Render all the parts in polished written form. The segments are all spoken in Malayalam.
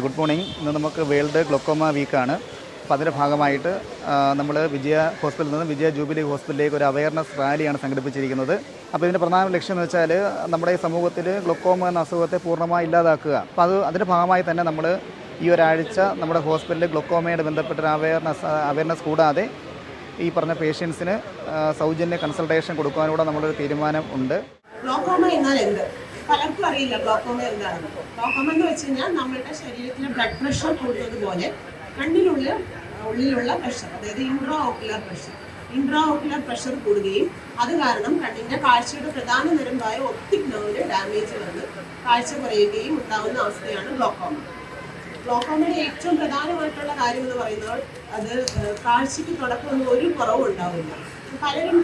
Good morning. ഇന്ന് നമുക്ക് വേൾഡ് ഗ്ലോക്കോമ വീക്കാണ്. അപ്പോൾ അതിൻ്റെ ഭാഗമായിട്ട് നമ്മൾ വിജയ ഹോസ്പിറ്റലിൽ നിന്ന് വിജയ ജൂബിലി ഹോസ്പിറ്റലിലേക്ക് ഒരു അവയർനെസ് റാലിയാണ് സംഘടിപ്പിച്ചിരിക്കുന്നത്. അപ്പോൾ ഇതിൻ്റെ പ്രധാന ലക്ഷ്യം എന്ന് വെച്ചാൽ നമ്മുടെ ഈ സമൂഹത്തിൽ ഗ്ലോക്കോമ എന്ന അസുഖത്തെ പൂർണ്ണമായി ഇല്ലാതാക്കുക. അപ്പോൾ അതിൻ്റെ ഭാഗമായി തന്നെ നമ്മൾ ഈ ഒരാഴ്ച നമ്മുടെ ഹോസ്പിറ്റലിൽ ഗ്ലോക്കോമയോട് ബന്ധപ്പെട്ട അവയർനെസ് കൂടാതെ ഈ പറഞ്ഞ പേഷ്യൻസിന് സൗജന്യ കൺസൾട്ടേഷൻ കൊടുക്കാനൂടെ നമ്മളൊരു തീരുമാനം ഉണ്ട്. ഗ്ലോക്കോമ എന്നാൽ എന്ത്? പലർക്കും അറിയില്ല ഗ്ലോക്കോമ എന്താണെന്ന്. ഗ്ലോക്കോമ എന്ന് വെച്ച് കഴിഞ്ഞാൽ നമ്മുടെ ശരീരത്തിലെ ബ്ലഡ് പ്രഷർ കൂടുന്നത് പോലെ ഉള്ളിലുള്ള പ്രഷർ, അതായത് ഇൻട്രാ ഓക്കുലർ പ്രഷർ കൂടുകയും അത് കാരണം കണ്ണിന്റെ കാഴ്ചയുടെ പ്രധാന നിരമ്പായ ഒപ്റ്റിക് നെർവിന് ഡാമേജ് വന്ന് കാഴ്ച കുറയുകയും ഉണ്ടാകുന്ന അവസ്ഥയാണ് ഗ്ലോക്കോമ. ഗ്ലോക്കോമയുടെ ഏറ്റവും പ്രധാനമായിട്ടുള്ള കാര്യം എന്ന് പറയുന്നത് അത് കാഴ്ചയ്ക്ക് തുടക്കമൊന്നും ഒരു കുറവും ഉണ്ടാവില്ല. പലരും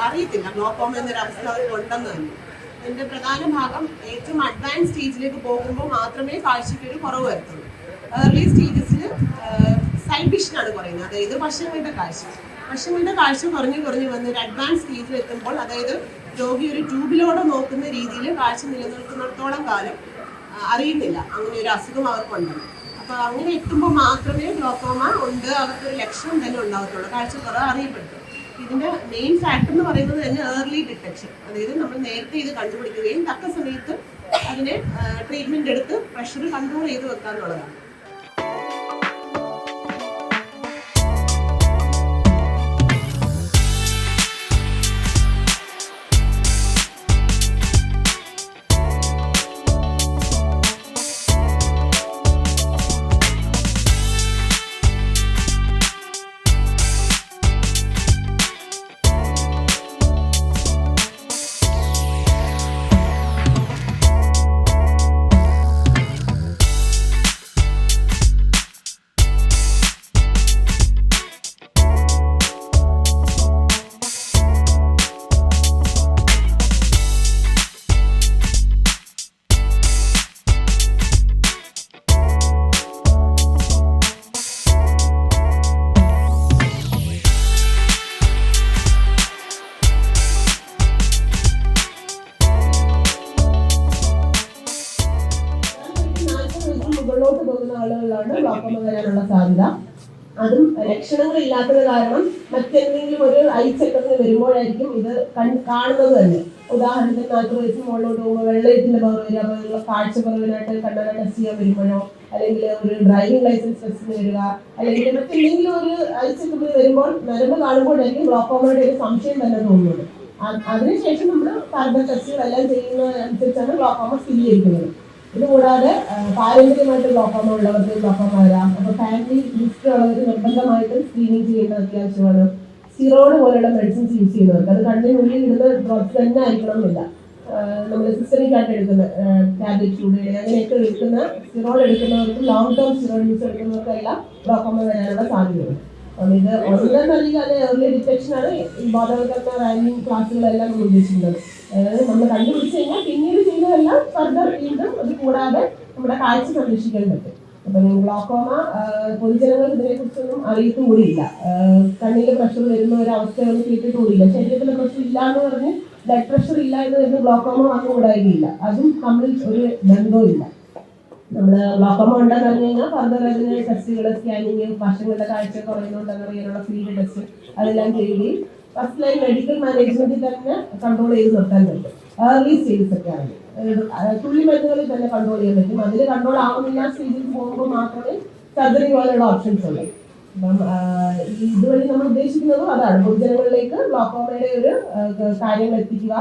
അറിയത്തില്ല ഗ്ലോക്കോമ എന്നൊരവസ്ഥ അവർക്ക് ഉണ്ടെന്ന് തന്നെ. ഇതിന്റെ പ്രധാന ഭാഗം ഏറ്റവും അഡ്വാൻസ് സ്റ്റേജിലേക്ക് പോകുമ്പോൾ മാത്രമേ കാഴ്ചയ്ക്ക് ഒരു കുറവ് വരുത്തുള്ളൂ. ഏർലി സ്റ്റേജസിൽ സൈഡ് വിഷനാണ് പറയുന്നത്, അതായത് വശങ്ങളുടെ കാഴ്ച കുറഞ്ഞു വന്ന് ഒരു അഡ്വാൻസ് സ്റ്റേജിൽ എത്തുമ്പോൾ, അതായത് രോഗി ഒരു ട്യൂബിലൂടെ നോക്കുന്ന രീതിയിൽ കാഴ്ച നിലനിൽക്കുന്നിടത്തോളം കാലം അറിയുന്നില്ല അങ്ങനെ ഒരു അസുഖം അവർക്കുണ്ടെന്ന്. അപ്പോൾ അങ്ങനെ എത്തുമ്പോൾ മാത്രമേ ഗ്ലോക്കോമ ഉണ്ട് അവർക്കൊരു ലക്ഷണം തന്നെ ഉണ്ടാകത്തുള്ളൂ, കാഴ്ചക്കുറവ് അറിയപ്പെട്ടു. ഇതിന്റെ മെയിൻ ഫാക്ടർ എന്ന് പറയുന്നത് തന്നെ ഏർലി ഡിറ്റക്ഷൻ, അതായത് നമ്മൾ നേരത്തെ ഇത് കണ്ടുപിടിക്കുകയും തക്ക സമയത്ത് അതിനെ ട്രീറ്റ്മെന്റ് എടുത്ത് പ്രഷർ കൺട്രോൾ ചെയ്ത് വെക്കാന്നുള്ളതാണ്. മുകളിലോട്ട് പോകുന്ന ആളുകളാണ് ഗ്ലോക്കോമ വരാനുള്ള സാധ്യത. അതും ലക്ഷണങ്ങൾ ഇല്ലാത്തത് കാരണം മറ്റെന്തെങ്കിലും ഒരു ഐ ചെക്കപ്പിന് വരുമ്പോഴായിരിക്കും ഇത് കാണുന്നത് തന്നെ. ഉദാഹരണത്തിന് 40 വയസ്സിന് മുകളിലോട്ട് പോകുമ്പോൾ വെള്ളയത്തിന്റെ പവർ വരിക, അതുപോലുള്ള കാഴ്ചക്കുറവിനായിട്ട് കണ്ണട ടെസ്റ്റ് ചെയ്യാൻ വരുമ്പോഴോ, അല്ലെങ്കിൽ ഒരു ഡ്രൈവിംഗ് ലൈസൻസ് ടെസ്റ്റിന് വരിക, അല്ലെങ്കിൽ മറ്റെന്തെങ്കിലും ഒരു ഐ ചെക്കപ്പിന് വരുമ്പോൾ നരമ്പ് കാണുമ്പോഴായിരിക്കും ഗ്ലോക്കോമയുടെ ഒരു സംശയം തന്നെ തോന്നുന്നത്. അതിനുശേഷം നമ്മൾ ഫർദർ ടെസ്റ്റുകളെല്ലാം ചെയ്യുന്നതനുസരിച്ചാണ് ഗ്ലോക്കോമ സ്ഥിരീകരിക്കുന്നത്. ഇതുകൂടാതെ പാരമ്പര്യമായിട്ട് ഗ്ലോക്കോമ ഉള്ളവർക്ക് ഗ്ലോക്കോമ വരാം. അപ്പോൾ ഫാമിലി ഹിസ്റ്ററി ഉള്ളവർ നിർബന്ധമായിട്ട് സ്ക്രീനിങ് ചെയ്യേണ്ടത് അത്യാവശ്യമാണ്. സ്റ്റിറോയിഡ് പോലെയുള്ള മെഡിസിൻസ് യൂസ് ചെയ്യുന്നവർക്ക്, അത് കണ്ണിനുള്ളിൽ ഇടുന്ന ഡ്രോപ്സ് തന്നെ ആയിരിക്കണമെന്നില്ല. നമ്മൾ സിസ്റ്റമിക് ആയിട്ട് എടുക്കുന്ന ടാബ്ലറ്റ് ട്യൂബ് അങ്ങനെയൊക്കെ എടുക്കുന്ന സ്റ്റിറോയിഡ് എടുക്കുന്നവർക്കും ലോങ് ടേം സ്റ്റിറോയിഡ് യൂസ് എടുക്കുന്നവർക്കെല്ലാം ഗ്ലോക്കോമ വരാനുള്ള സാധ്യതയുണ്ട്. അപ്പം ഇത് ഒന്നെന്നറിയുക, അത് ഏർലി ഡിറ്റക്ഷനാണ് ഈ ബോധവൽക്കരണ റാങ്കിങ് ക്ലാസ്സുകളെല്ലാം നമ്മൾ ഉദ്ദേശിക്കുന്നത്. അതായത് നമ്മൾ കണ്ടുപിടിച്ച് കഴിഞ്ഞാൽ പിന്നീട് ചെയ്യുന്നതെല്ലാം ഫർദർ വീണ്ടും അത് കൂടാതെ നമ്മുടെ കാഴ്ച സംരക്ഷിക്കാൻ പറ്റും. അപ്പം ഗ്ലോക്കോമ പൊതുജനങ്ങൾക്ക് ഇതിനെക്കുറിച്ചൊന്നും അറിയത്തുകൂടിയില്ല. കണ്ണിലെ പ്രഷർ വരുന്ന ഒരു അവസ്ഥയൊന്നും കേട്ടിട്ടുകൂടിയില്ല. ശരീരത്തിലെ പ്രഷർ ഇല്ല എന്ന് പറഞ്ഞ് ബ്ലഡ് പ്രഷർ ഇല്ല എന്ന് വരുന്ന ഗ്ലോക്കോമ വന്നുകൂടായില്ല. അതും തമ്മിൽ ഒരു ബന്ധവും ഇല്ല. നമ്മൾ ഗ്ലോക്കോമ ഉണ്ടെന്ന് പറഞ്ഞു കഴിഞ്ഞാൽ ഫർദർ അതിന് ടെസ്റ്റുകൾ, സ്കാനിങ്, വശങ്ങളുടെ കാഴ്ച കുറയുന്നുണ്ടെന്ന് അറിയാനുള്ള ഫീൽഡ് ടെസ്റ്റ് അതെല്ലാം ചെയ്യുകയും ഫസ്റ്റ് ലൈൻ മെഡിക്കൽ മാനേജ്മെന്റിൽ തന്നെ കൺട്രോൾ ചെയ്ത് നിർത്താൻ പറ്റും. ഏർലി സ്റ്റേജസ് ഒക്കെ ആണെങ്കിൽ തുള്ളി മരുന്നുകളിൽ തന്നെ കൺട്രോൾ ചെയ്യാൻ പറ്റും. അതിൽ കൺട്രോൾ ആവുന്നില്ല സ്റ്റേജിൽ പോകുമ്പോൾ മാത്രമേ സർജറി പോലുള്ള ഓപ്ഷൻസ് ഉള്ളൂ. അപ്പം ഇതുവഴി നമ്മൾ ഉദ്ദേശിക്കുന്നതും അതാണ്, പൊതുജനങ്ങളിലേക്ക് ഗ്ലോക്കോമയുടെ ഒരു കാര്യങ്ങൾ എത്തിക്കുക.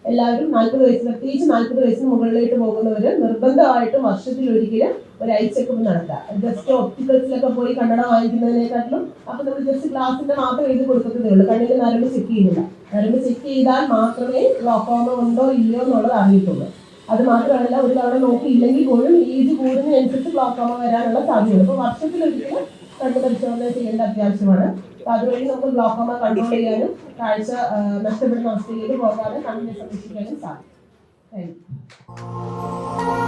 എല്ലാവരും 40 വയസ്സിന്, പ്രത്യേകിച്ച് 40 വയസ്സിന് മുകളിലേക്ക് പോകുന്നവർ നിർബന്ധമായിട്ടും വർഷത്തിലൊരിക്കലും ഒരു ഐ ചെക്കപ്പ് നടത്തുക. ജസ്റ്റ് ഒപ്റ്റിക്കൽസിലൊക്കെ പോയി കണ്ണട വാങ്ങിക്കുന്നതിനെക്കാട്ടിലും അപ്പം നമ്മൾ ജസ്റ്റ് ഗ്ലാസിന്റെ മാത്രം എഴുതി കൊടുക്കത്തേ ഉള്ളൂ. കണ്ണിന്റെ നരമ്പ് ചെക്ക് ചെയ്യുന്നില്ല. നരമ്പ് ചെക്ക് ചെയ്താൽ മാത്രമേ ഗ്ലോക്കോമ ഉണ്ടോ ഇല്ലയോ എന്നുള്ളത് അറിയത്തുള്ളൂ. അത് മാത്രമല്ല, ഒരു തവണ നോക്കിയില്ലെങ്കിൽ പോലും ഏജ് കൂടുന്നതിനനുസരിച്ച് ഗ്ലോക്കോമ വരാനുള്ള സാധ്യതയുണ്ട്. അപ്പോൾ വർഷത്തിലൊരിക്കലും കണ്ണ് പരിശോധന ചെയ്യേണ്ട അത്യാവശ്യമാണ്. അപ്പോൾ അതുവഴി നമുക്ക് ഗ്ലോക്കോമ കൺട്രോൾ ചെയ്യാനും കാഴ്ച നഷ്ടപ്പെടുന്ന അവസ്ഥയിലേക്ക് പോകാതെ കണ്ണിനെ സംരക്ഷിക്കാനും സാധിക്കും. Thank you.